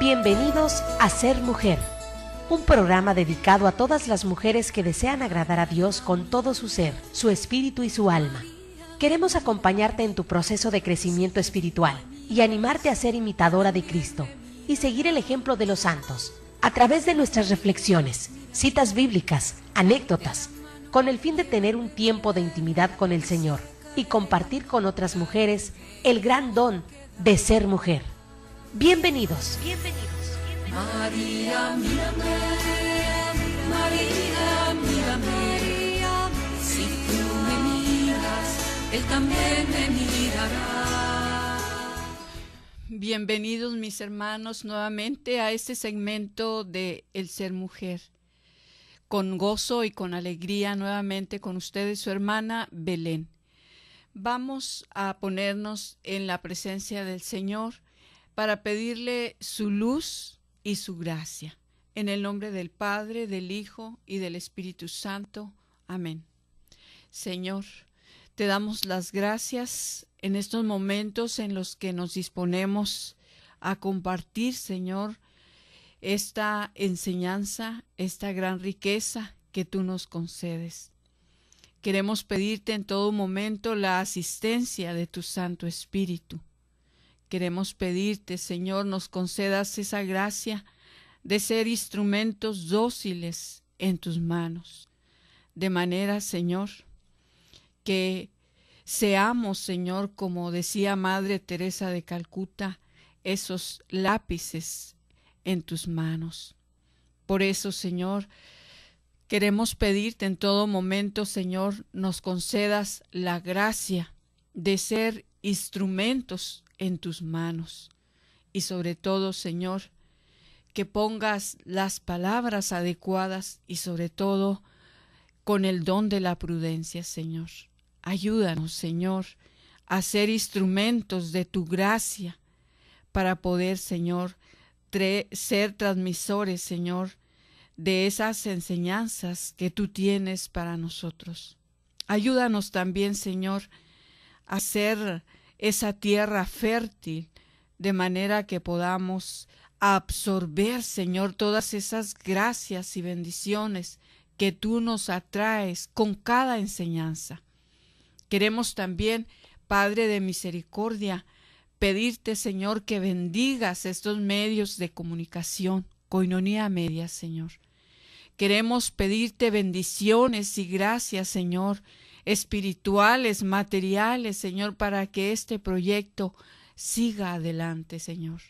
Bienvenidos a Ser Mujer, un programa dedicado a todas las mujeres que desean agradar a Dios con todo su ser, su espíritu y su alma. Queremos acompañarte en tu proceso de crecimiento espiritual y animarte a ser imitadora de Cristo y seguir el ejemplo de los santos a través de nuestras reflexiones, citas bíblicas, anécdotas, con el fin de tener un tiempo de intimidad con el Señor y compartir con otras mujeres el gran don de ser mujer. Bienvenidos. María, mírame, María, mírame, si tú me miras, Él también me mirará. Bienvenidos mis hermanos nuevamente a este segmento de El Ser Mujer. Con gozo y con alegría nuevamente con ustedes su hermana Belén. Vamos a ponernos en la presencia del Señor para pedirle su luz y su gracia. En el nombre del Padre, del Hijo y del Espíritu Santo. Amén. Señor, te damos las gracias en estos momentos en los que nos disponemos a compartir, Señor, esta enseñanza, esta gran riqueza que tú nos concedes. Queremos pedirte en todo momento la asistencia de tu Santo Espíritu. Queremos pedirte, Señor, nos concedas esa gracia de ser instrumentos dóciles en tus manos. De manera, Señor, que seamos, Señor, como decía Madre Teresa de Calcuta, esos lápices en tus manos. Por eso, Señor, queremos pedirte en todo momento, Señor, nos concedas la gracia de ser instrumentos en tus manos. Y sobre todo, Señor, que pongas las palabras adecuadas y sobre todo con el don de la prudencia, Señor. Ayúdanos, Señor, a ser instrumentos de tu gracia para poder, Señor, ser transmisores, Señor, de esas enseñanzas que tú tienes para nosotros. Ayúdanos también, Señor, a ser esa tierra fértil, de manera que podamos absorber, Señor, todas esas gracias y bendiciones que tú nos atraes con cada enseñanza. Queremos también, Padre de misericordia, pedirte, Señor, que bendigas estos medios de comunicación, Koinonia Media, Señor. Queremos pedirte bendiciones y gracias, Señor, espirituales, materiales, Señor, para que este proyecto siga adelante, Señor.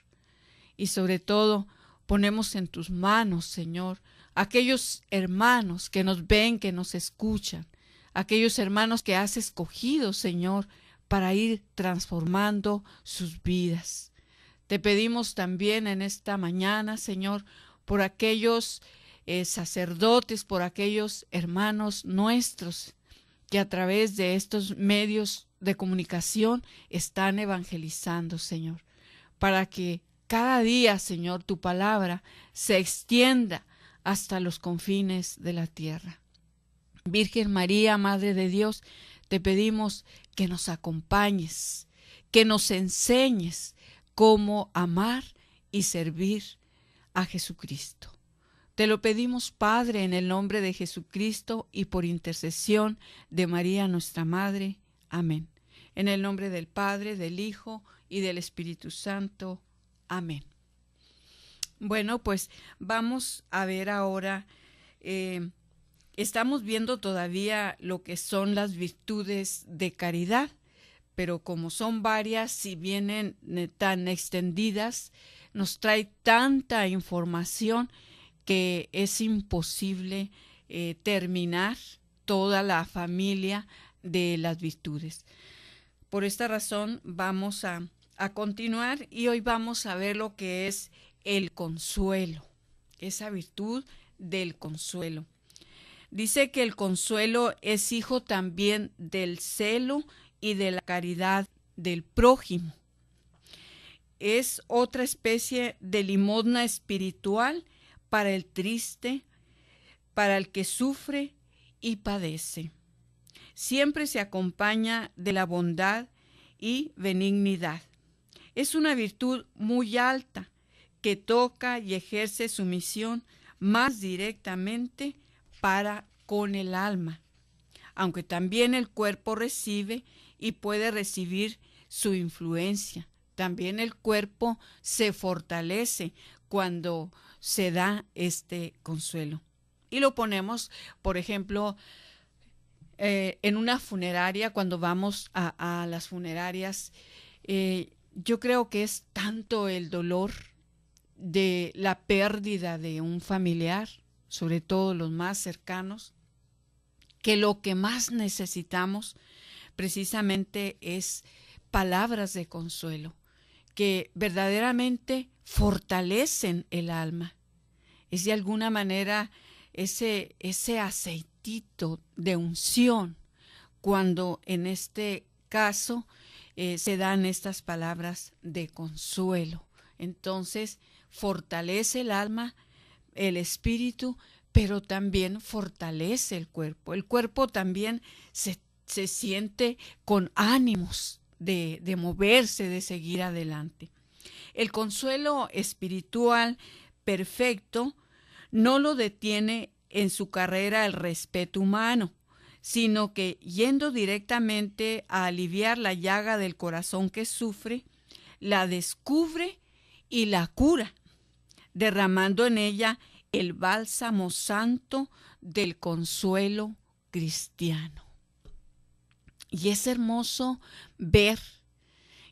Y sobre todo, ponemos en tus manos, Señor, aquellos hermanos que nos ven, que nos escuchan, aquellos hermanos que has escogido, Señor, para ir transformando sus vidas. Te pedimos también en esta mañana, Señor, por aquellos sacerdotes, por aquellos hermanos nuestros que a través de estos medios de comunicación están evangelizando, Señor, para que cada día, Señor, tu palabra se extienda hasta los confines de la tierra. Virgen María, Madre de Dios, te pedimos que nos acompañes, que nos enseñes cómo amar y servir a Jesucristo. Te lo pedimos, Padre, en el nombre de Jesucristo y por intercesión de María, nuestra Madre. Amén. En el nombre del Padre, del Hijo y del Espíritu Santo. Amén. Bueno, pues vamos a ver ahora, estamos viendo todavía lo que son las virtudes de caridad, pero como son varias y vienen tan extendidas, nos trae tanta información que es imposible terminar toda la familia de las virtudes. Por esta razón vamos a continuar y hoy vamos a ver lo que es el consuelo, esa virtud del consuelo. Dice que el consuelo es hijo también del celo y de la caridad del prójimo. Es otra especie de limosna espiritual para el triste, para el que sufre y padece. Siempre se acompaña de la bondad y benignidad. Es una virtud muy alta que toca y ejerce su misión más directamente para con el alma, aunque también el cuerpo recibe y puede recibir su influencia. También el cuerpo se fortalece cuando se da este consuelo. Y lo ponemos, por ejemplo, en una funeraria, cuando vamos a las funerarias, yo creo que es tanto el dolor de la pérdida de un familiar, sobre todo los más cercanos, que lo que más necesitamos precisamente es palabras de consuelo, que verdaderamente fortalecen el alma. Es de alguna manera ese aceitito de unción, cuando en este caso se dan estas palabras de consuelo. Entonces fortalece el alma, el espíritu, pero también fortalece el cuerpo. El cuerpo también se siente con ánimos de moverse, de seguir adelante. El consuelo espiritual perfecto no lo detiene en su carrera el respeto humano, sino que yendo directamente a aliviar la llaga del corazón que sufre, la descubre y la cura, derramando en ella el bálsamo santo del consuelo cristiano. Y es hermoso ver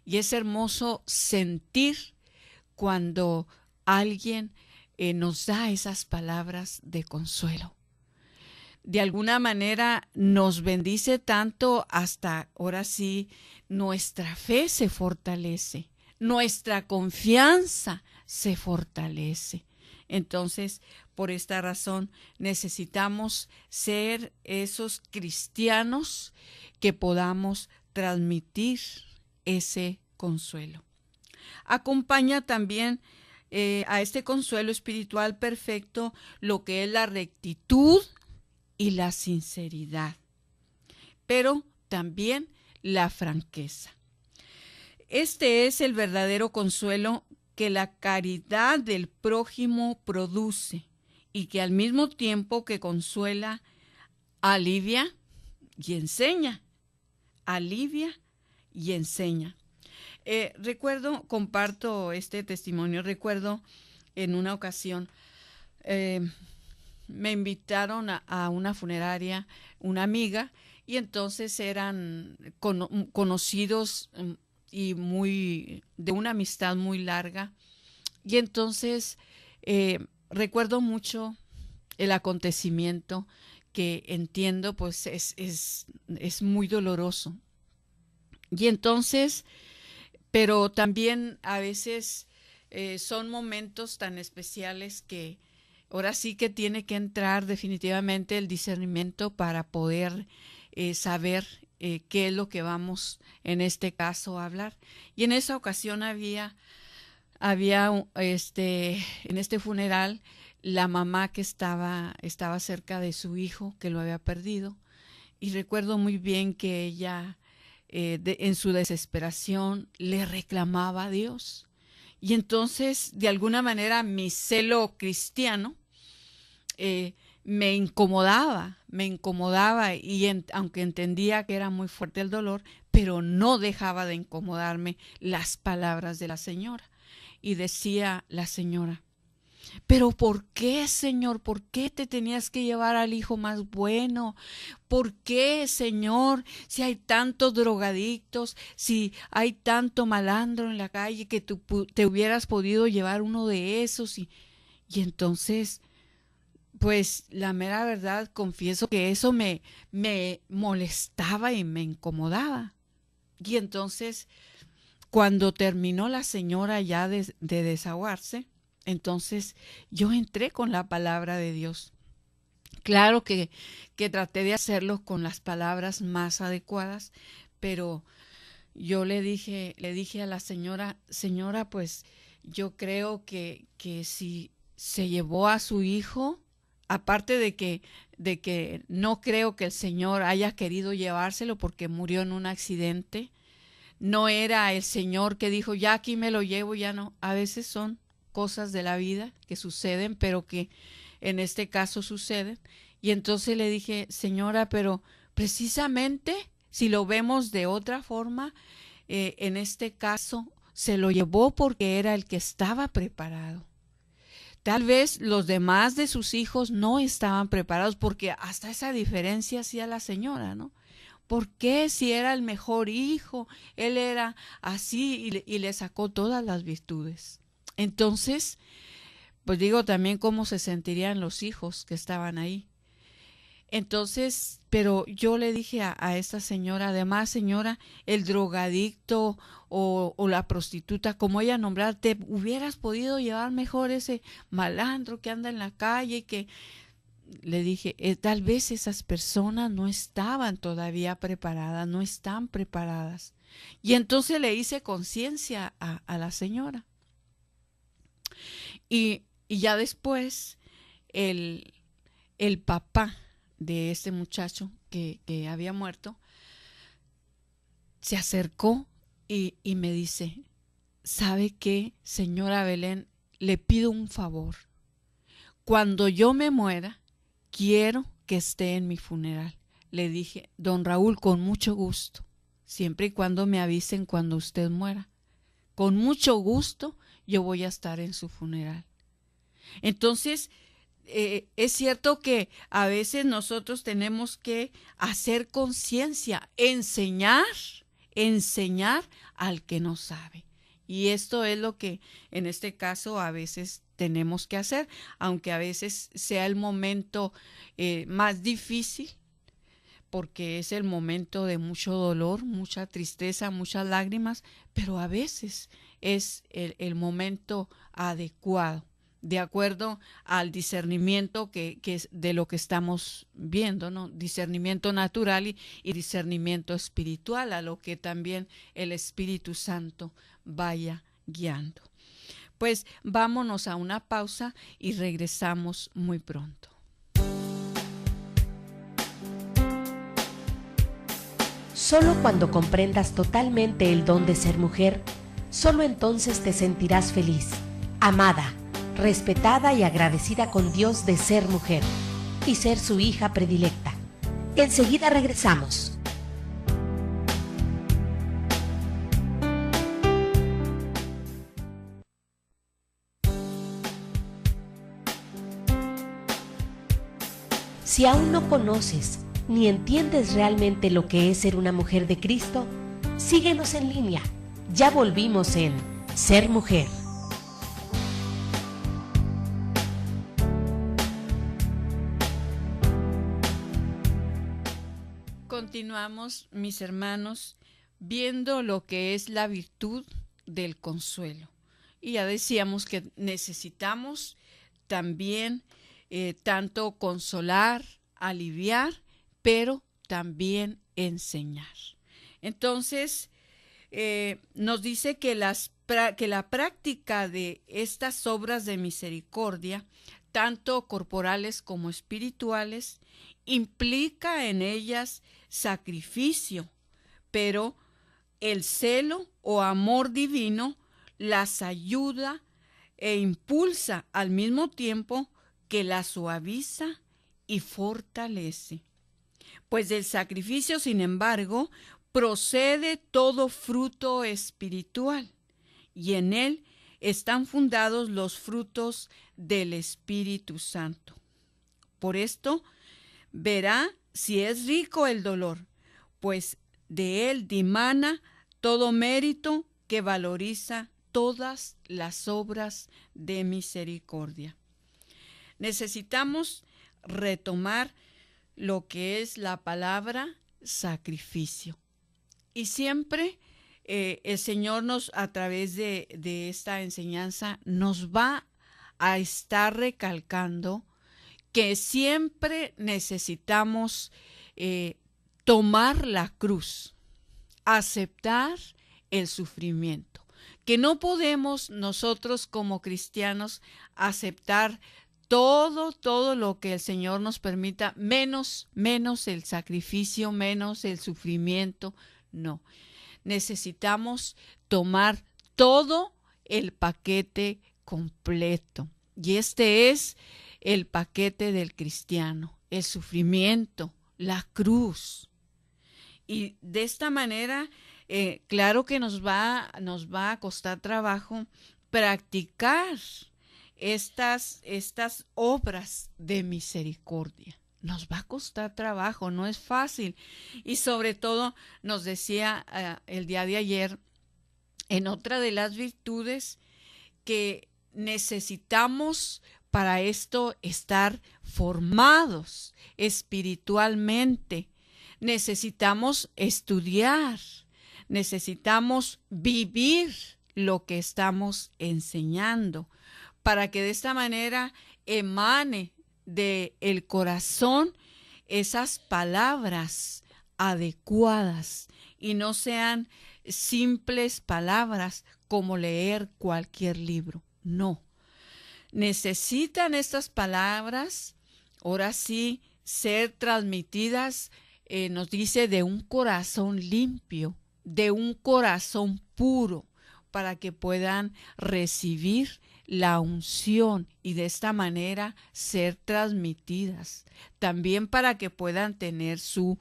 y es hermoso sentir cuando alguien nos da esas palabras de consuelo. De alguna manera nos bendice tanto, hasta ahora sí nuestra fe se fortalece, nuestra confianza se fortalece. Entonces, por esta razón, necesitamos ser esos cristianos que podamos transmitir ese consuelo. Acompaña también a este consuelo espiritual perfecto lo que es la rectitud y la sinceridad, pero también la franqueza. Este es el verdadero consuelo que la caridad del prójimo produce y que al mismo tiempo que consuela, alivia y enseña. Alivia y enseña. Comparto este testimonio. Recuerdo en una ocasión, me invitaron a una funeraria, una amiga, y entonces eran conocidos y de una amistad muy larga. Y entonces recuerdo mucho el acontecimiento, que entiendo pues es muy doloroso. Y entonces, pero también a veces son momentos tan especiales que ahora sí que tiene que entrar definitivamente el discernimiento para poder saber qué es lo que vamos en este caso a hablar. Y en esa ocasión había en este funeral, la mamá que estaba cerca de su hijo que lo había perdido, y recuerdo muy bien que ella en su desesperación le reclamaba a Dios. Y entonces, de alguna manera, mi celo cristiano me incomodaba, y aunque entendía que era muy fuerte el dolor, pero no dejaba de incomodarme las palabras de la señora. Y decía la señora: pero ¿por qué, Señor? ¿Por qué te tenías que llevar al hijo más bueno? ¿Por qué, Señor? Si hay tantos drogadictos, si hay tanto malandro en la calle, que tú te hubieras podido llevar uno de esos. Y entonces, pues la mera verdad, confieso que eso me molestaba y me incomodaba. Y entonces, cuando terminó la señora ya de desahogarse, entonces yo entré con la palabra de Dios. Claro que traté de hacerlo con las palabras más adecuadas, pero yo le dije a la señora: pues yo creo que si se llevó a su hijo, aparte de que no creo que el Señor haya querido llevárselo porque murió en un accidente, no era el Señor que dijo: ya aquí me lo llevo, ya no. A veces son cosas de la vida que suceden, pero que en este caso suceden. Y entonces le dije, señora, pero precisamente si lo vemos de otra forma, en este caso se lo llevó porque era el que estaba preparado. Tal vez los demás de sus hijos no estaban preparados, porque hasta esa diferencia hacía la señora, ¿no? ¿Por qué si era el mejor hijo? Él era así y le sacó todas las virtudes. Entonces, pues digo también cómo se sentirían los hijos que estaban ahí. Entonces, pero yo le dije a esta señora, además, señora, el drogadicto o la prostituta, como ella nombrara, te hubieras podido llevar mejor ese malandro que anda en la calle, que le dije, tal vez esas personas no estaban todavía preparadas, no están preparadas. Y entonces le hice conciencia a la señora. Y ya después, el papá de este muchacho que había muerto, se acercó y me dice, ¿sabe qué, señora Belén? Le pido un favor. Cuando yo me muera, quiero que esté en mi funeral. Le dije, don Raúl, con mucho gusto, siempre y cuando me avisen cuando usted muera. Con mucho gusto yo voy a estar en su funeral. Entonces, es cierto que a veces nosotros tenemos que hacer conciencia, enseñar al que no sabe. Y esto es lo que en este caso a veces tenemos que hacer, aunque a veces sea el momento más difícil, porque es el momento de mucho dolor, mucha tristeza, muchas lágrimas, pero a veces es el momento adecuado, de acuerdo al discernimiento que es de lo que estamos viendo, ¿no? Discernimiento natural y discernimiento espiritual, a lo que también el Espíritu Santo vaya guiando. Pues vámonos a una pausa y regresamos muy pronto. Solo cuando comprendas totalmente el don de ser mujer, solo entonces te sentirás feliz, amada, respetada y agradecida con Dios de ser mujer y ser su hija predilecta. Enseguida regresamos. Si aún no conoces ni entiendes realmente lo que es ser una mujer de Cristo, síguenos en línea. Ya volvimos en Ser Mujer. Continuamos, mis hermanos, viendo lo que es la virtud del consuelo. Y ya decíamos que necesitamos también tanto consolar, aliviar, pero también enseñar. Entonces, nos dice que la práctica de estas obras de misericordia, tanto corporales como espirituales, implica en ellas sacrificio, pero el celo o amor divino las ayuda e impulsa al mismo tiempo que las suaviza y fortalece. Pues del sacrificio, sin embargo, procede todo fruto espiritual, y en él están fundados los frutos del Espíritu Santo. Por esto, verá si es rico el dolor, pues de él dimana todo mérito que valoriza todas las obras de misericordia. Necesitamos retomar lo que es la palabra sacrificio. Y siempre el Señor a través de esta enseñanza, nos va a estar recalcando que siempre necesitamos tomar la cruz, aceptar el sufrimiento, que no podemos nosotros como cristianos aceptar todo lo que el Señor nos permita, menos el sacrificio, menos el sufrimiento. No, necesitamos tomar todo el paquete completo. Y este es el paquete del cristiano, el sufrimiento, la cruz. Y de esta manera, claro que nos va a costar trabajo practicar estas obras de misericordia. Nos va a costar trabajo, no es fácil. Y sobre todo, nos decía el día de ayer, en otra de las virtudes, que necesitamos para esto estar formados espiritualmente. Necesitamos estudiar, necesitamos vivir lo que estamos enseñando, para que de esta manera emane del corazón esas palabras adecuadas y no sean simples palabras como leer cualquier libro. No. Necesitan estas palabras, ahora sí, ser transmitidas, nos dice, de un corazón limpio, de un corazón puro, para que puedan recibir la unción y de esta manera ser transmitidas, también para que puedan tener su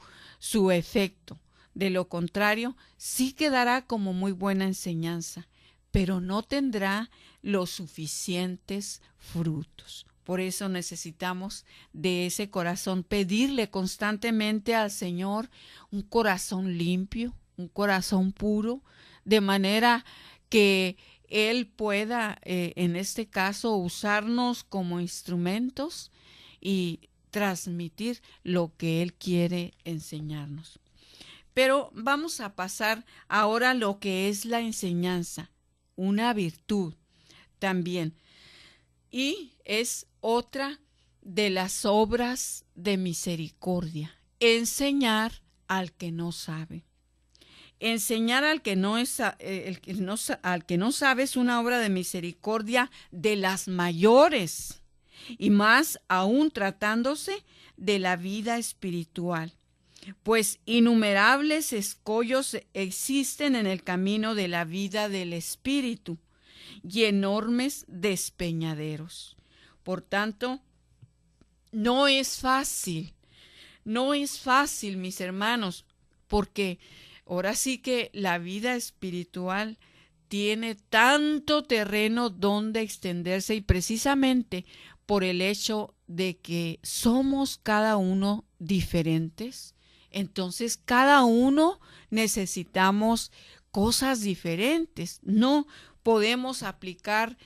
efecto. De lo contrario, sí quedará como muy buena enseñanza, pero no tendrá los suficientes frutos. Por eso necesitamos de ese corazón, pedirle constantemente al Señor un corazón limpio, un corazón puro, de manera que Él pueda, en este caso, usarnos como instrumentos y transmitir lo que Él quiere enseñarnos. Pero vamos a pasar ahora a lo que es la enseñanza, una virtud también. Y es otra de las obras de misericordia, enseñar al que no sabe. Enseñar al que no sabe es una obra de misericordia de las mayores, y más aún tratándose de la vida espiritual, pues innumerables escollos existen en el camino de la vida del espíritu y enormes despeñaderos. Por tanto, no es fácil, mis hermanos, porque ahora sí que la vida espiritual tiene tanto terreno donde extenderse, y precisamente por el hecho de que somos cada uno diferentes, entonces cada uno necesitamos cosas diferentes. No podemos aplicar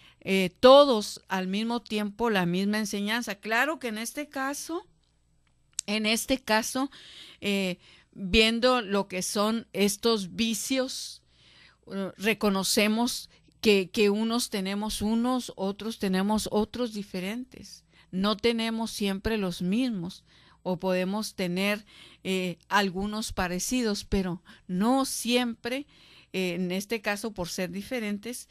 todos al mismo tiempo la misma enseñanza. Claro que en este caso, viendo lo que son estos vicios, reconocemos que unos tenemos unos, otros tenemos otros diferentes. No tenemos siempre los mismos, o podemos tener algunos parecidos, pero no siempre, en este caso por ser diferentes,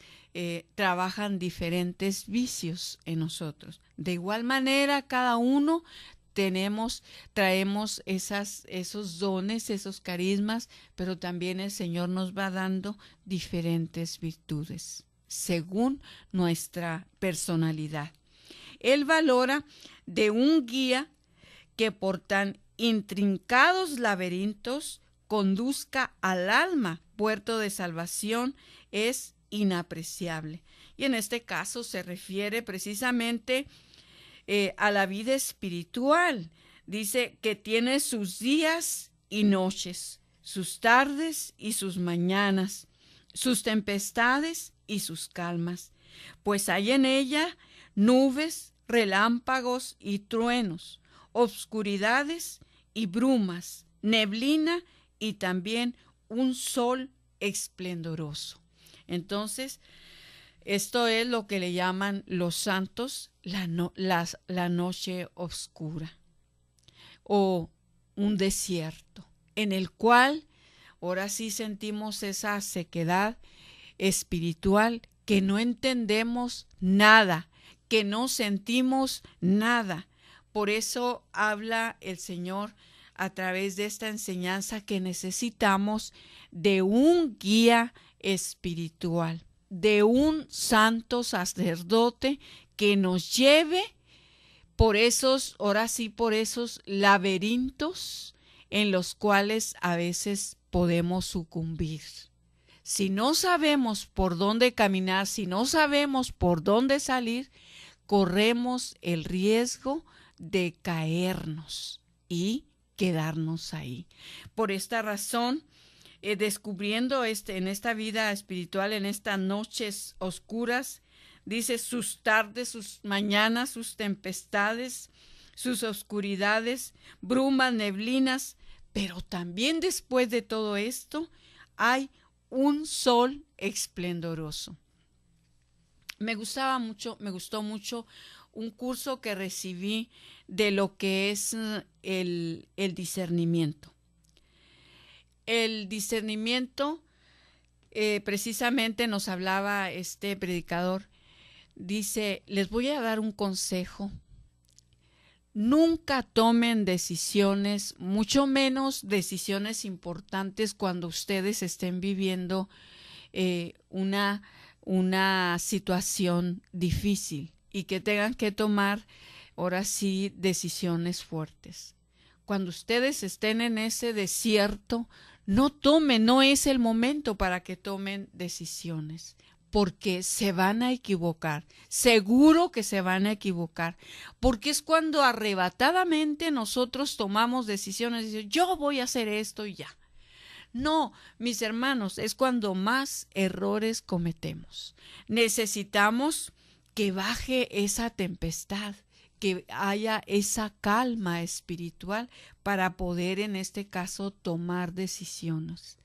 trabajan diferentes vicios en nosotros. De igual manera, cada uno traemos esos dones, esos carismas, pero también el Señor nos va dando diferentes virtudes según nuestra personalidad. Él valora de un guía que por tan intrincados laberintos conduzca al alma puerto de salvación es inapreciable. Y en este caso se refiere precisamente a la vida espiritual. Dice que tiene sus días y noches, sus tardes y sus mañanas, sus tempestades y sus calmas, pues hay en ella nubes, relámpagos y truenos, obscuridades y brumas, neblina y también un sol esplendoroso. Entonces, esto es lo que le llaman los santos la noche oscura, o un desierto, en el cual ahora sí sentimos esa sequedad espiritual, que no entendemos nada, que no sentimos nada. Por eso habla el Señor a través de esta enseñanza que necesitamos de un guía espiritual. de un santo sacerdote que nos lleve por esos, ahora sí, por esos laberintos en los cuales a veces podemos sucumbir. Si no sabemos por dónde caminar, si no sabemos por dónde salir, corremos el riesgo de caernos y quedarnos ahí. Por esta razón, descubriendo en esta vida espiritual, en estas noches oscuras, dice, sus tardes, sus mañanas, sus tempestades, sus oscuridades, brumas, neblinas, pero también después de todo esto hay un sol esplendoroso. Me gustó mucho un curso que recibí de lo que es el discernimiento. El discernimiento, precisamente nos hablaba este predicador, dice, les voy a dar un consejo. Nunca tomen decisiones, mucho menos decisiones importantes cuando ustedes estén viviendo una situación difícil y que tengan que tomar, ahora sí, decisiones fuertes. Cuando ustedes estén en ese desierto, no es el momento para que tomen decisiones, porque se van a equivocar, seguro que se van a equivocar, porque es cuando arrebatadamente nosotros tomamos decisiones y decimos, yo voy a hacer esto y ya. No, mis hermanos, es cuando más errores cometemos. Necesitamos que baje esa tempestad, que haya esa calma espiritual para poder, en este caso, tomar decisiones.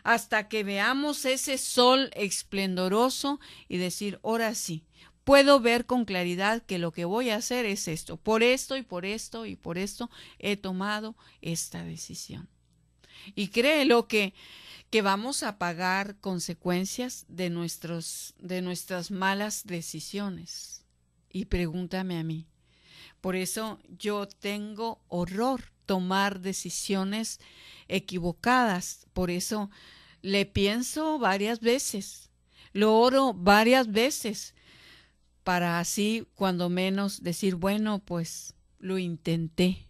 Hasta que veamos ese sol esplendoroso y decir, ahora sí, puedo ver con claridad que lo que voy a hacer es esto. Por esto y por esto y por esto he tomado esta decisión. Y créelo que vamos a pagar consecuencias de nuestras malas decisiones. Y pregúntame a mí. Por eso yo tengo horror tomar decisiones equivocadas. Por eso le pienso varias veces, lo oro varias veces, para así cuando menos decir, bueno, pues lo intenté.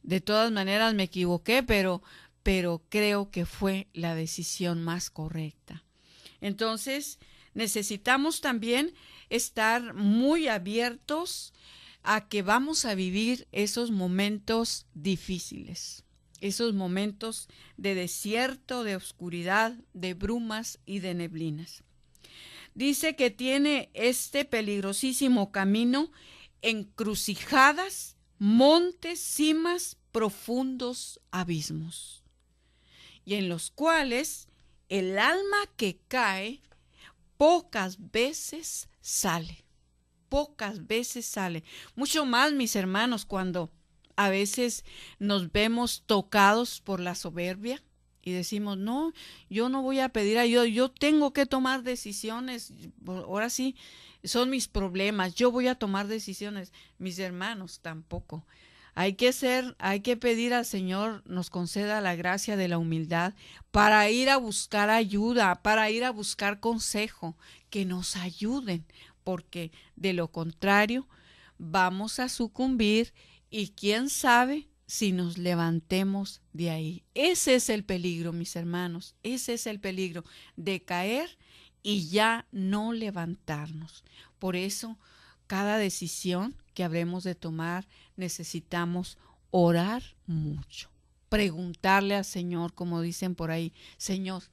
De todas maneras me equivoqué, pero creo que fue la decisión más correcta. Entonces, necesitamos también estar muy abiertos a que vamos a vivir esos momentos difíciles, esos momentos de desierto, de oscuridad, de brumas y de neblinas. Dice que tiene este peligrosísimo camino encrucijadas, montes, cimas, profundos abismos, y en los cuales el alma que cae pocas veces sale. Pocas veces sale. Mucho más, mis hermanos, cuando a veces nos vemos tocados por la soberbia y decimos, no, yo no voy a pedir ayuda, yo tengo que tomar decisiones, ahora sí, son mis problemas, yo voy a tomar decisiones. Mis hermanos, tampoco. Hay que pedir al Señor nos conceda la gracia de la humildad para ir a buscar ayuda, para ir a buscar consejo, que nos ayuden, porque de lo contrario vamos a sucumbir y quién sabe si nos levantemos de ahí. Ese es el peligro, mis hermanos, ese es el peligro de caer y ya no levantarnos. Por eso, cada decisión que habremos de tomar necesitamos orar mucho, preguntarle al Señor, como dicen por ahí, Señor,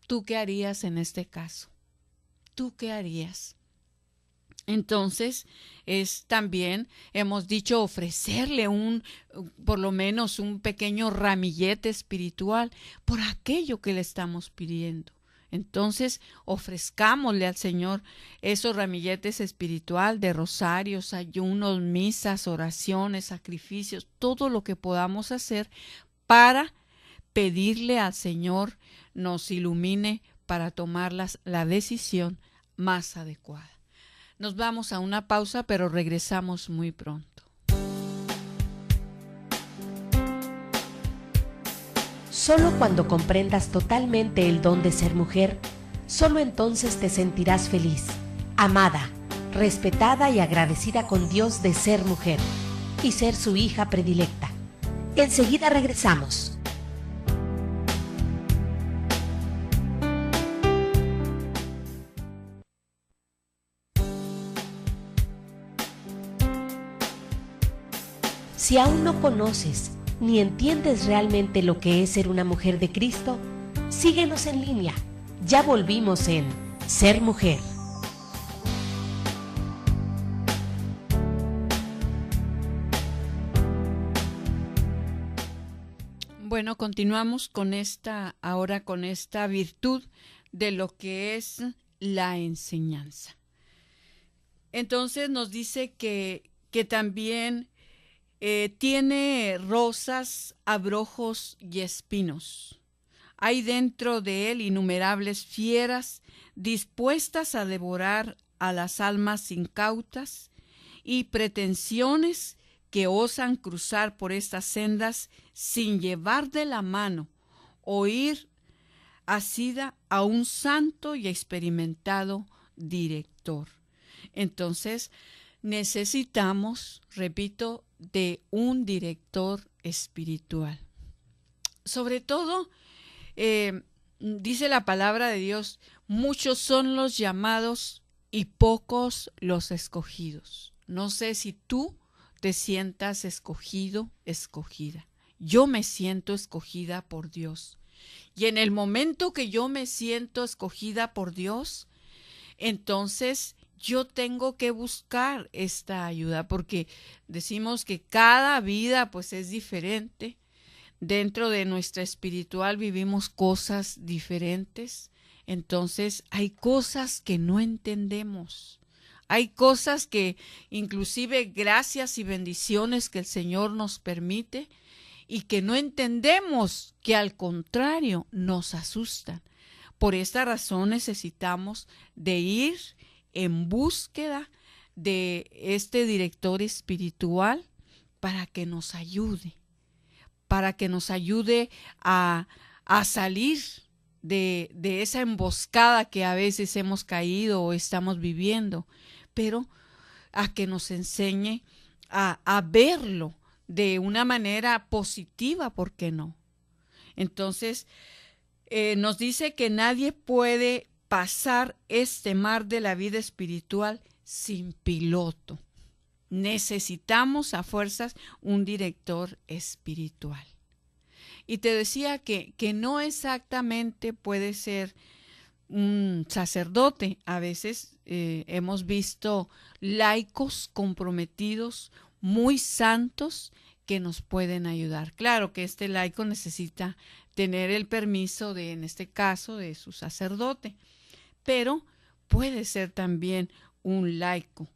¿tú qué harías en este caso? ¿Tú qué harías? Entonces, también hemos dicho ofrecerle por lo menos un pequeño ramillete espiritual por aquello que le estamos pidiendo. Entonces, ofrezcámosle al Señor esos ramilletes espiritual de rosarios, ayunos, misas, oraciones, sacrificios, todo lo que podamos hacer para pedirle al Señor nos ilumine para tomar la decisión más adecuada. Nos vamos a una pausa, pero regresamos muy pronto. Solo cuando comprendas totalmente el don de ser mujer, Solo entonces te sentirás feliz, amada, respetada y agradecida con Dios de ser mujer y ser su hija predilecta. Enseguida regresamos. Si aún no conoces ni entiendes realmente lo que es ser una mujer de Cristo, síguenos en línea. Ya volvimos en Ser Mujer. Bueno, continuamos con ahora con esta virtud de lo que es la enseñanza. Entonces nos dice que también tiene rosas, abrojos y espinos. Hay dentro de él innumerables fieras dispuestas a devorar a las almas incautas y pretensiones que osan cruzar por estas sendas sin llevar de la mano o ir asida a un santo y experimentado director. Entonces, necesitamos, repito, de un director espiritual. Sobre todo, dice la palabra de Dios, muchos son los llamados y pocos los escogidos. No sé si tú te sientas escogido, escogida. Yo me siento escogida por Dios. Y en el momento que yo me siento escogida por Dios, entonces yo tengo que buscar esta ayuda, porque decimos que cada vida pues es diferente. Dentro de nuestra espiritual vivimos cosas diferentes. Entonces hay cosas que no entendemos. Hay cosas que inclusive gracias y bendiciones que el Señor nos permite y que no entendemos, que al contrario nos asustan. Por esta razón necesitamos de ir en búsqueda de este director espiritual para que nos ayude a salir de esa emboscada que a veces hemos caído o estamos viviendo, pero a que nos enseñe a verlo de una manera positiva, ¿por qué no? Entonces, nos dice que nadie puede pasar este mar de la vida espiritual sin piloto. Necesitamos a fuerzas un director espiritual. Y te decía que no exactamente puede ser un sacerdote. A veces hemos visto laicos comprometidos, muy santos, que nos pueden ayudar. Claro que este laico necesita tener el permiso en este caso, de su sacerdote, pero puede ser también un laico.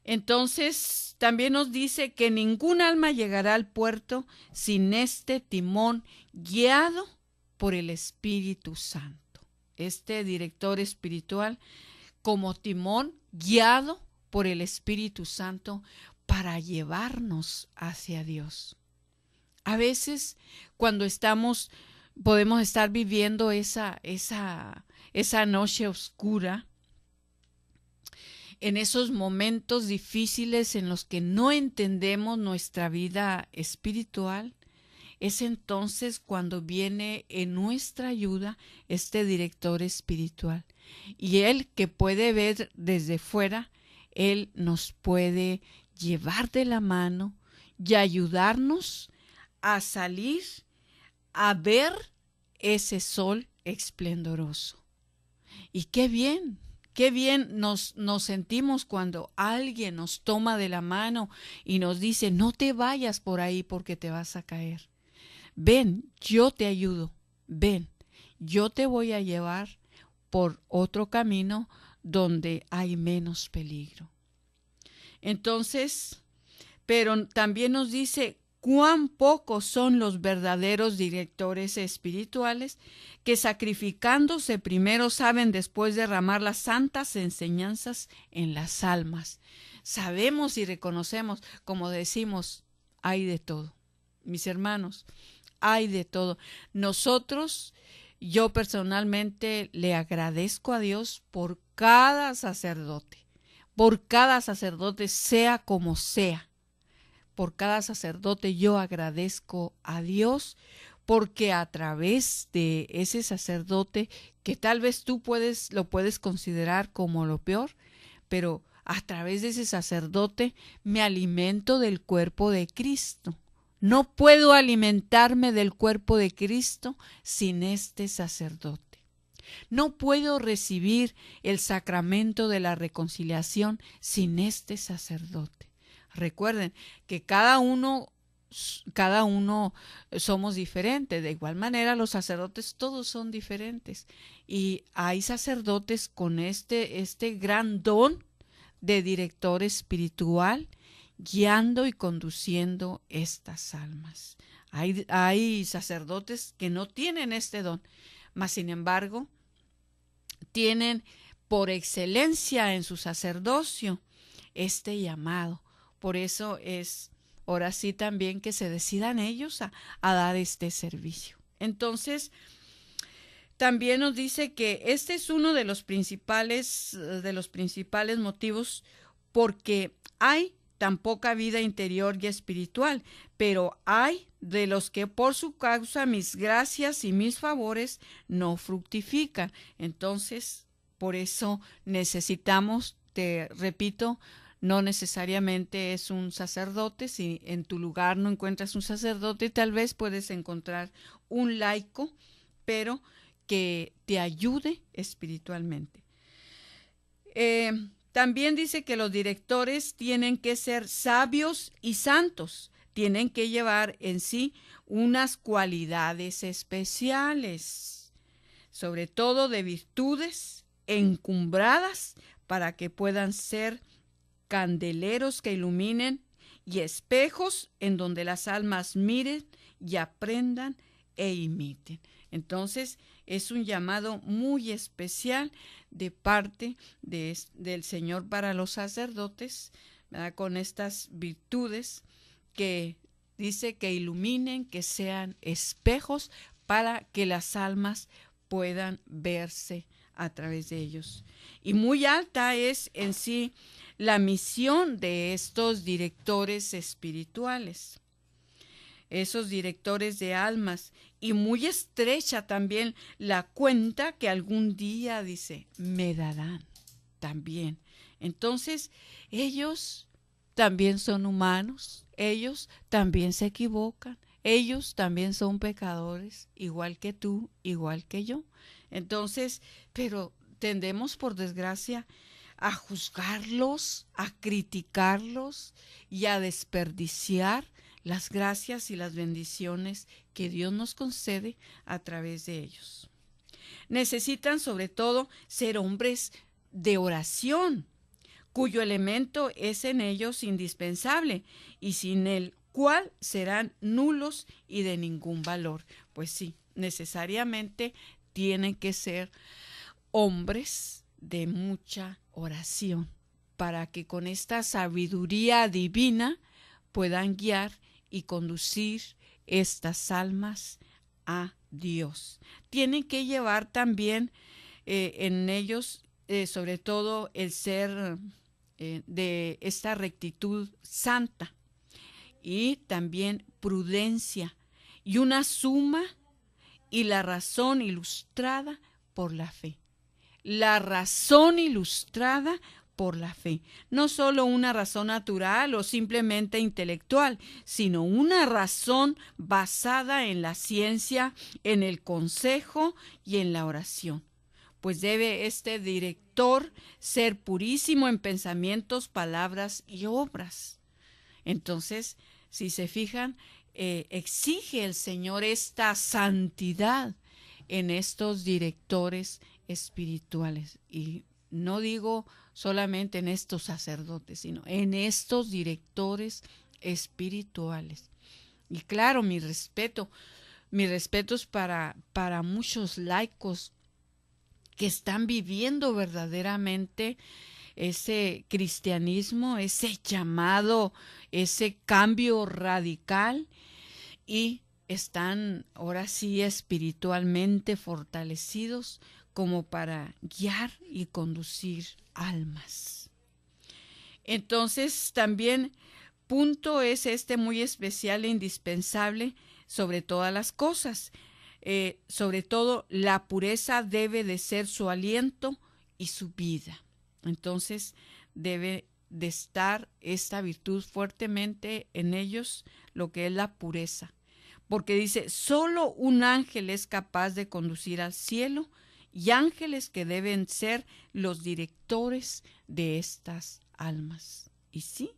Entonces, también nos dice que ningún alma llegará al puerto sin este timón guiado por el Espíritu Santo. Este director espiritual como timón guiado por el Espíritu Santo para llevarnos hacia Dios. A veces, cuando podemos estar viviendo esa noche oscura, en esos momentos difíciles en los que no entendemos nuestra vida espiritual, es entonces cuando viene en nuestra ayuda este director espiritual. Y él, que puede ver desde fuera, él nos puede llevar de la mano y ayudarnos a salir a ver ese sol esplendoroso. Y qué bien nos sentimos cuando alguien nos toma de la mano y nos dice, no te vayas por ahí porque te vas a caer. Ven, yo te ayudo. Ven, yo te voy a llevar por otro camino donde hay menos peligro. Entonces, pero también nos dice cuán pocos son los verdaderos directores espirituales que sacrificándose primero saben después derramar las santas enseñanzas en las almas. Sabemos y reconocemos, como decimos, hay de todo. Mis hermanos, hay de todo. Nosotros yo personalmente le agradezco a Dios por cada sacerdote, sea como sea. Por cada sacerdote yo agradezco a Dios, porque a través de ese sacerdote, que tal vez tú lo puedes considerar como lo peor, pero a través de ese sacerdote me alimento del cuerpo de Cristo. No puedo alimentarme del cuerpo de Cristo sin este sacerdote. No puedo recibir el sacramento de la reconciliación sin este sacerdote. Recuerden que cada uno somos diferentes. De igual manera, los sacerdotes todos son diferentes. Y hay sacerdotes con este gran don de director espiritual, guiando y conduciendo estas almas. Hay sacerdotes que no tienen este don, mas sin embargo, tienen por excelencia en su sacerdocio este llamado. Por eso es ahora sí también que se decidan ellos a dar este servicio. Entonces, también nos dice que este es uno de los principales motivos, porque hay tan poca vida interior y espiritual, pero hay de los que por su causa mis gracias y mis favores no fructifican. Entonces, por eso necesitamos, te repito, no necesariamente es un sacerdote. Si en tu lugar no encuentras un sacerdote, tal vez puedes encontrar un laico, pero que te ayude espiritualmente. También dice que los directores tienen que ser sabios y santos, tienen que llevar en sí unas cualidades especiales, sobre todo de virtudes encumbradas, para que puedan ser candeleros que iluminen y espejos en donde las almas miren y aprendan e imiten. Entonces, es un llamado muy especial de parte del Señor para los sacerdotes, ¿verdad? Con estas virtudes que dice que iluminen, que sean espejos para que las almas puedan verse a través de ellos. Y muy alta es en sí la misión de estos directores espirituales, esos directores de almas, y muy estrecha también la cuenta que algún día, dice, me darán también. Entonces, ellos también son humanos, ellos también se equivocan, ellos también son pecadores, igual que tú, igual que yo. Entonces, pero tendemos, por desgracia, a juzgarlos, a criticarlos y a desperdiciar las gracias y las bendiciones que Dios nos concede a través de ellos. Necesitan sobre todo ser hombres de oración, cuyo elemento es en ellos indispensable y sin el cual serán nulos y de ningún valor. Pues sí, necesariamente tienen que ser hombres de mucha oración, para que con esta sabiduría divina puedan guiar y conducir estas almas a Dios. Tienen que llevar también en ellos, sobre todo, el ser de esta rectitud santa, y también prudencia y una suma y la razón ilustrada por la fe. La razón ilustrada por la fe. No solo una razón natural o simplemente intelectual, sino una razón basada en la ciencia, en el consejo y en la oración. Pues debe este director ser purísimo en pensamientos, palabras y obras. Entonces, si se fijan, exige el Señor esta santidad en estos directores espirituales. Y no digo solamente en estos sacerdotes, sino en estos directores espirituales. Y claro, mi respeto es para muchos laicos que están viviendo verdaderamente ese cristianismo, ese llamado, ese cambio radical, y están ahora sí espiritualmente fortalecidos como para guiar y conducir almas. Entonces también punto es este muy especial e indispensable sobre todas las cosas. Sobre todo la pureza debe de ser su aliento y su vida. Entonces debe de estar esta virtud fuertemente en ellos, lo que es la pureza. Porque dice, solo un ángel es capaz de conducir al cielo, y ángeles que deben ser los directores de estas almas. Y sí,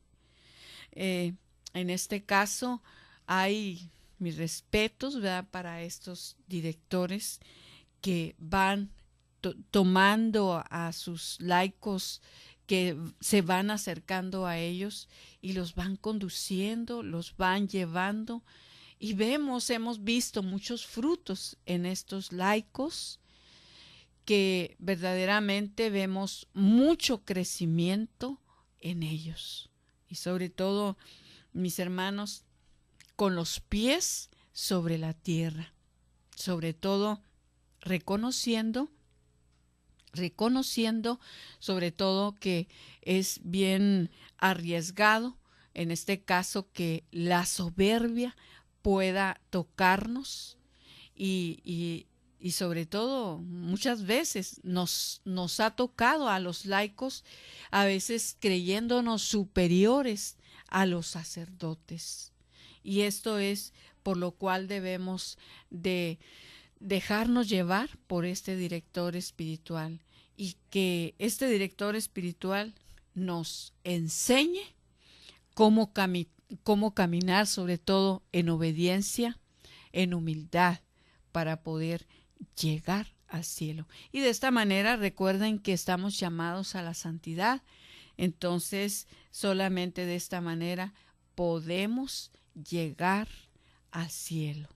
en este caso hay mis respetos, ¿verdad?, para estos directores que van tomando a sus laicos que se van acercando a ellos y los van conduciendo, los van llevando. Y hemos visto muchos frutos en estos laicos, que verdaderamente vemos mucho crecimiento en ellos. Y sobre todo, mis hermanos, con los pies sobre la tierra, sobre todo reconociendo sobre todo que es bien arriesgado, en este caso, que la soberbia pueda tocarnos y sobre todo muchas veces nos ha tocado a los laicos, a veces creyéndonos superiores a los sacerdotes. Y esto es por lo cual debemos de dejarnos llevar por este director espiritual, y que este director espiritual nos enseñe cómo caminar, sobre todo en obediencia, en humildad, para poder llegar al cielo. Y de esta manera recuerden que estamos llamados a la santidad. Entonces, solamente de esta manera podemos llegar al cielo.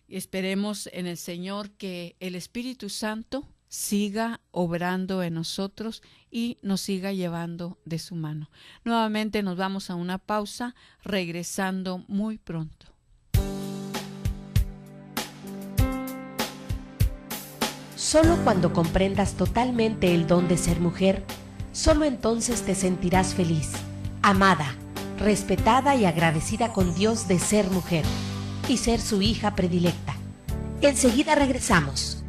Esperemos en el Señor que el Espíritu Santo siga obrando en nosotros y nos siga llevando de su mano. Nuevamente nos vamos a una pausa, regresando muy pronto. Solo cuando comprendas totalmente el don de ser mujer, solo entonces te sentirás feliz, amada, respetada y agradecida con Dios de ser mujer y ser su hija predilecta. Enseguida regresamos.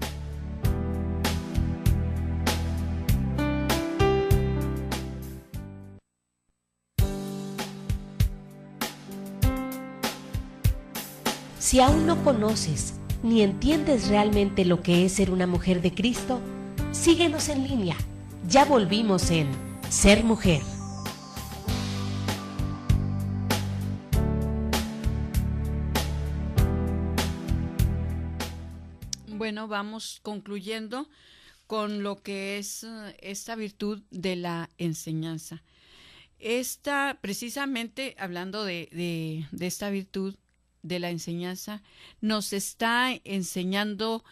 Si aún no conoces ni entiendes realmente lo que es ser una mujer de Cristo, síguenos en línea. Ya volvimos en Ser Mujer. Bueno, vamos concluyendo con lo que es esta virtud de la enseñanza. Esta, precisamente hablando de esta virtud de la enseñanza, nos está enseñando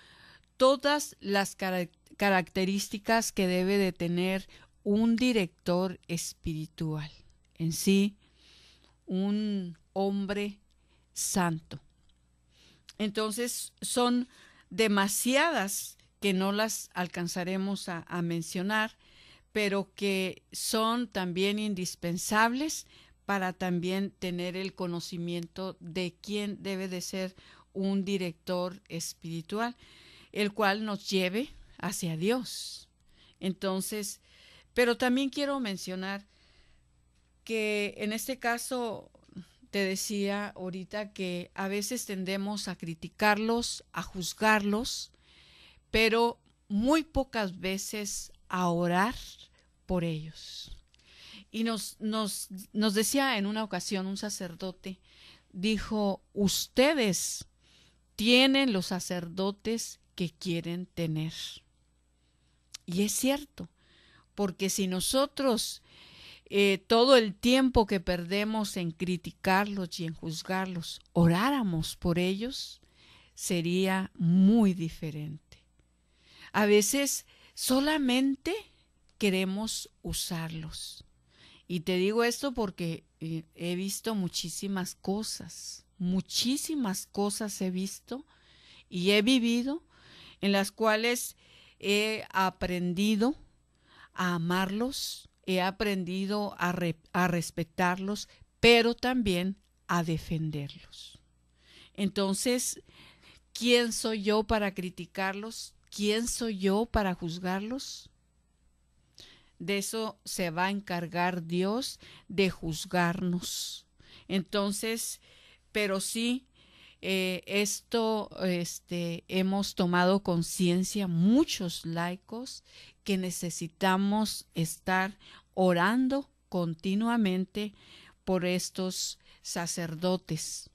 todas las características que debe de tener un director espiritual, en sí, un hombre santo. Entonces, son demasiadas que no las alcanzaremos a mencionar, pero que son también indispensables para también tener el conocimiento de quién debe de ser un director espiritual, el cual nos lleve hacia Dios. Entonces, pero también quiero mencionar que en este caso, te decía ahorita que a veces tendemos a criticarlos, a juzgarlos, pero muy pocas veces a orar por ellos. Y nos decía en una ocasión un sacerdote, dijo, ustedes tienen los sacerdotes que quieren tener. Y es cierto, porque si nosotros todo el tiempo que perdemos en criticarlos y en juzgarlos, oráramos por ellos, sería muy diferente. A veces solamente queremos usarlos. Y te digo esto porque he visto muchísimas cosas muchísimas cosas he visto y he vivido en las cuales he aprendido a amarlos, he aprendido a respetarlos, pero también a defenderlos. Entonces, ¿quién soy yo para criticarlos? ¿Quién soy yo para juzgarlos? De eso se va a encargar Dios, de juzgarnos. Entonces, pero sí, hemos tomado conciencia, muchos laicos, que necesitamos estar orando continuamente por estos sacerdotes.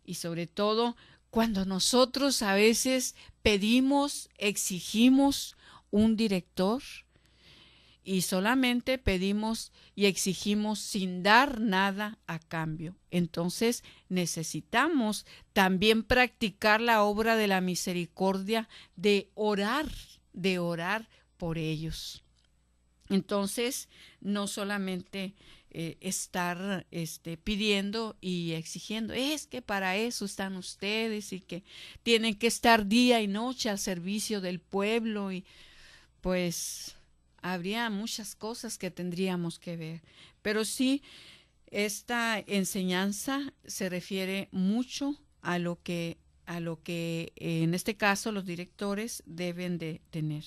Y sobre todo, cuando nosotros a veces pedimos, exigimos un director, y solamente pedimos y exigimos sin dar nada a cambio. Entonces necesitamos también practicar la obra de la misericordia, de orar por ellos. Entonces, no solamente estar pidiendo y exigiendo, es que para eso están ustedes y que tienen que estar día y noche al servicio del pueblo, y pues habría muchas cosas que tendríamos que ver. Pero sí, esta enseñanza se refiere mucho a lo que en este caso los directores deben de tener.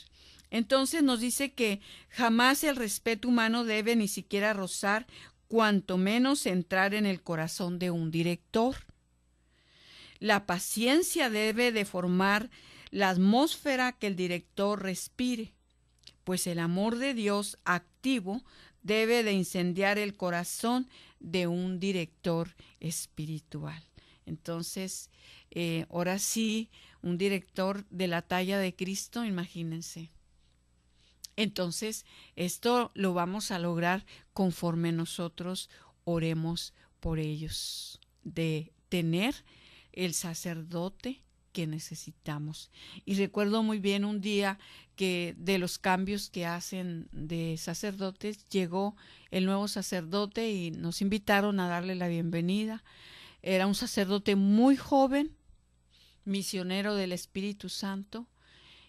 Entonces nos dice que jamás el respeto humano debe ni siquiera rozar, cuanto menos entrar en el corazón de un director. La paciencia debe de formar la atmósfera que el director respire, pues el amor de Dios activo debe de incendiar el corazón de un director espiritual. Entonces, ahora sí, un director de la talla de Cristo, imagínense. Entonces, esto lo vamos a lograr conforme nosotros oremos por ellos, de tener el sacerdote que necesitamos. Y recuerdo muy bien un día que de los cambios que hacen de sacerdotes, llegó el nuevo sacerdote y nos invitaron a darle la bienvenida. Era un sacerdote muy joven, misionero del Espíritu Santo,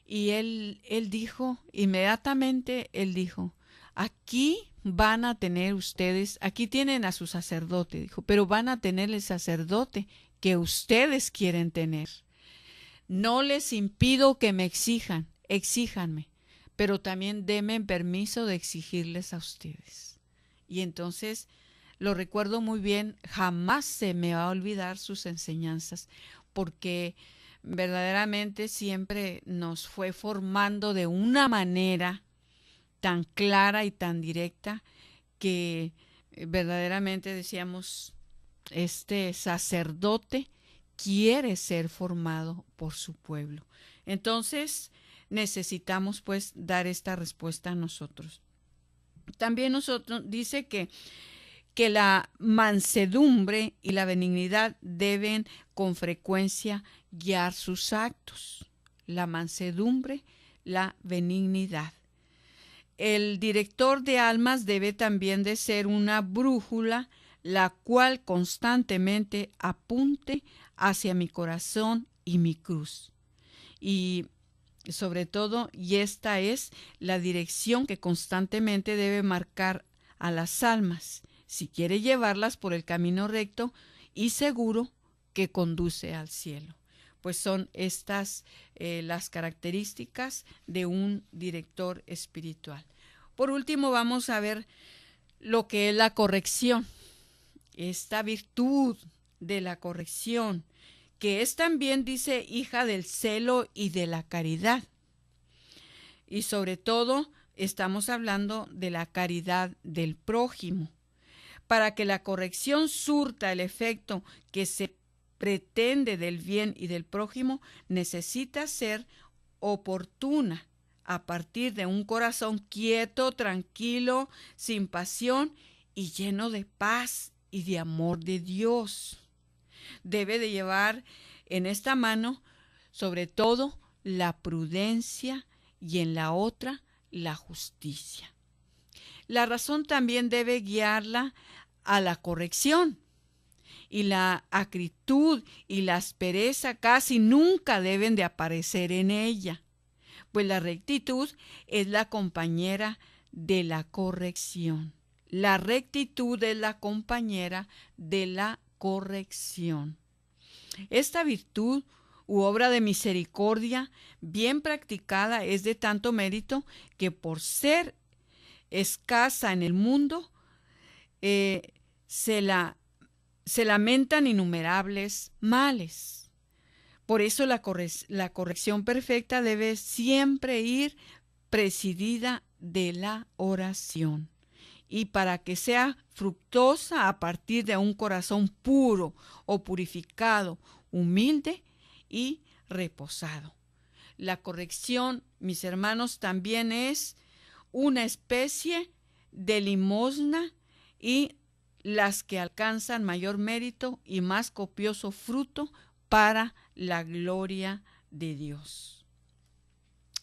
y él dijo, inmediatamente él dijo, aquí van a tener ustedes, aquí tienen a su sacerdote, dijo, pero van a tener el sacerdote que ustedes quieren tener. No les impido que me exijan, exíjanme, pero también denme permiso de exigirles a ustedes. Y entonces lo recuerdo muy bien, jamás se me va a olvidar sus enseñanzas, porque verdaderamente siempre nos fue formando de una manera tan clara y tan directa que verdaderamente decíamos, este sacerdote quiere ser formado por su pueblo. Entonces necesitamos pues dar esta respuesta a nosotros. También nosotros dice que la mansedumbre y la benignidad deben con frecuencia guiar sus actos. La mansedumbre, la benignidad. El director de almas debe también de ser una brújula, la cual constantemente apunte hacia mi corazón y mi cruz. Y sobre todo, y esta es la dirección que constantemente debe marcar a las almas, si quiere llevarlas por el camino recto y seguro que conduce al cielo. Pues son estas las características de un director espiritual. Por último, vamos a ver lo que es la corrección. Esta virtud de la corrección, que es también, dice, hija del celo y de la caridad. Y sobre todo, estamos hablando de la caridad del prójimo. Para que la corrección surta el efecto que se pretende del bien y del prójimo, necesita ser oportuna, a partir de un corazón quieto, tranquilo, sin pasión y lleno de paz y de amor de Dios. Debe de llevar en esta mano, sobre todo, la prudencia y en la otra, la justicia. La razón también debe guiarla a la corrección. y la acritud y la aspereza casi nunca deben de aparecer en ella, pues la rectitud es la compañera de la corrección. La rectitud es la compañera de la corrección. Esta virtud u obra de misericordia bien practicada es de tanto mérito que por ser escasa en el mundo se lamentan innumerables males. Por eso la corrección perfecta debe siempre ir presidida de la oración. Y para que sea fructuosa a partir de un corazón puro o purificado, humilde y reposado. La corrección, mis hermanos, también es una especie de limosna y las que alcanzan mayor mérito y más copioso fruto para la gloria de Dios.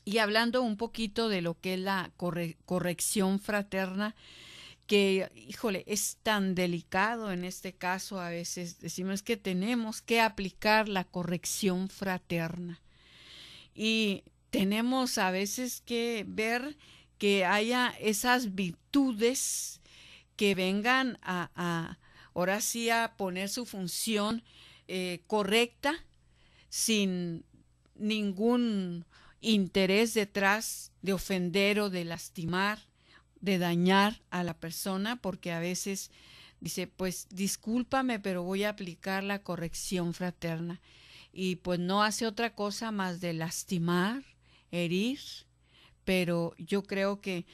Y hablando un poquito de lo que es la corrección fraterna, que, híjole, es tan delicado en este caso. A veces decimos que tenemos que aplicar la corrección fraterna y tenemos a veces que ver que haya esas virtudes que vengan ahora sí a poner su función correcta, sin ningún interés detrás de ofender o de lastimar, de dañar a la persona, porque a veces dice, pues discúlpame, pero voy a aplicar la corrección fraterna, y pues no hace otra cosa más de lastimar, herir. Pero yo creo que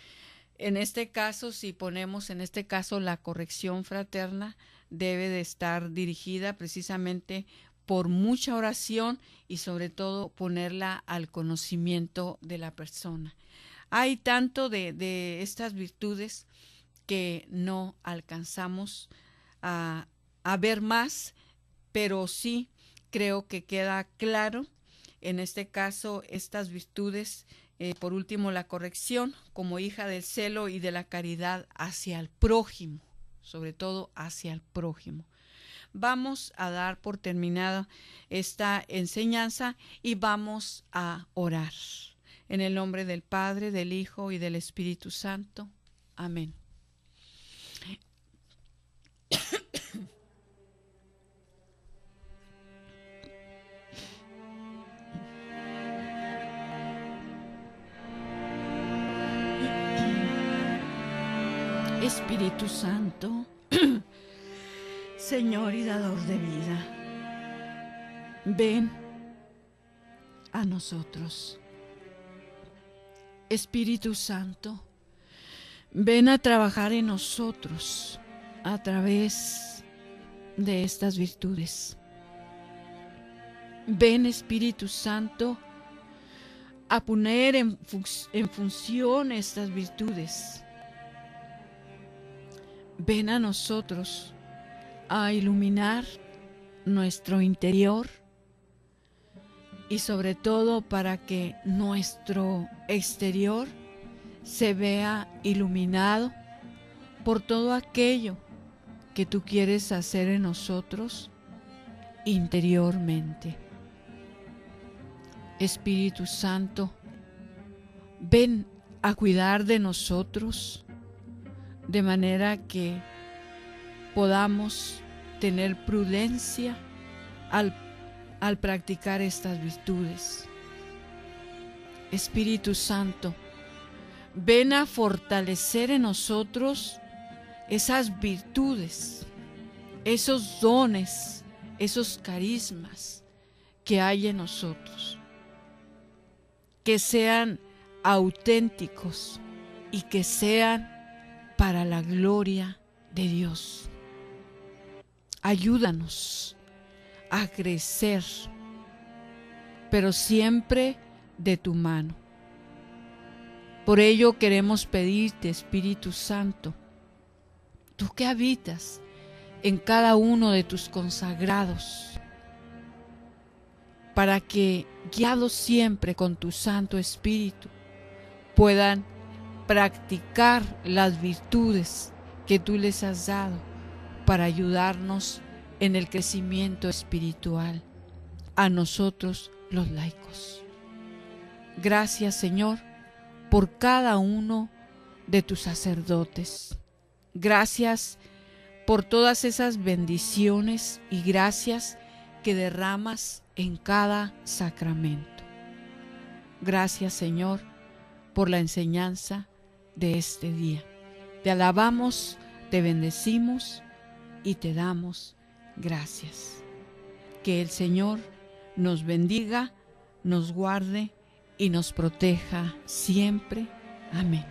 en este caso, si ponemos en este caso la corrección fraterna, debe de estar dirigida precisamente por mucha oración y sobre todo ponerla al conocimiento de la persona. Hay tanto de estas virtudes que no alcanzamos a ver más, pero sí creo que queda claro en este caso estas virtudes. Por último, la corrección como hija del celo y de la caridad hacia el prójimo, sobre todo hacia el prójimo. Vamos a dar por terminada esta enseñanza y vamos a orar. En el nombre del Padre, del Hijo y del Espíritu Santo. Amén. Espíritu Santo, Señor y dador de vida, ven a nosotros. Espíritu Santo, ven a trabajar en nosotros a través de estas virtudes. Ven, Espíritu Santo, a poner en función estas virtudes. Ven a nosotros a iluminar nuestro interior y sobre todo para que nuestro exterior se vea iluminado por todo aquello que tú quieres hacer en nosotros interiormente. Espíritu Santo, ven a cuidar de nosotros de manera que podamos tener prudencia al practicar estas virtudes. Espíritu Santo, ven a fortalecer en nosotros esas virtudes, esos dones, esos carismas que hay en nosotros, que sean auténticos y que sean para la gloria de Dios. Ayúdanos a crecer, pero siempre de tu mano. Por ello queremos pedirte, Espíritu Santo, tú que habitas en cada uno de tus consagrados, para que, guiados siempre con tu Santo Espíritu, puedan practicar las virtudes que tú les has dado para ayudarnos en el crecimiento espiritual a nosotros los laicos. Gracias, Señor, por cada uno de tus sacerdotes. Gracias por todas esas bendiciones y gracias que derramas en cada sacramento. Gracias, Señor, por la enseñanza de este día. Te alabamos, te bendecimos y te damos gracias. Que el Señor nos bendiga, nos guarde y nos proteja siempre. Amén.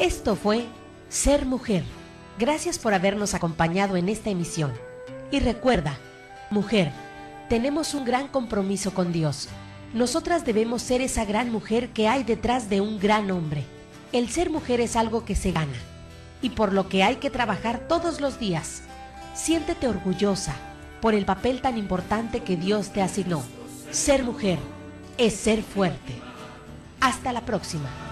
Esto fue Ser Mujer. Gracias por habernos acompañado en esta emisión. Y recuerda, mujer, tenemos un gran compromiso con Dios. Nosotras debemos ser esa gran mujer que hay detrás de un gran hombre. El ser mujer es algo que se gana y por lo que hay que trabajar todos los días. Siéntete orgullosa por el papel tan importante que Dios te asignó. Ser mujer es ser fuerte. Hasta la próxima.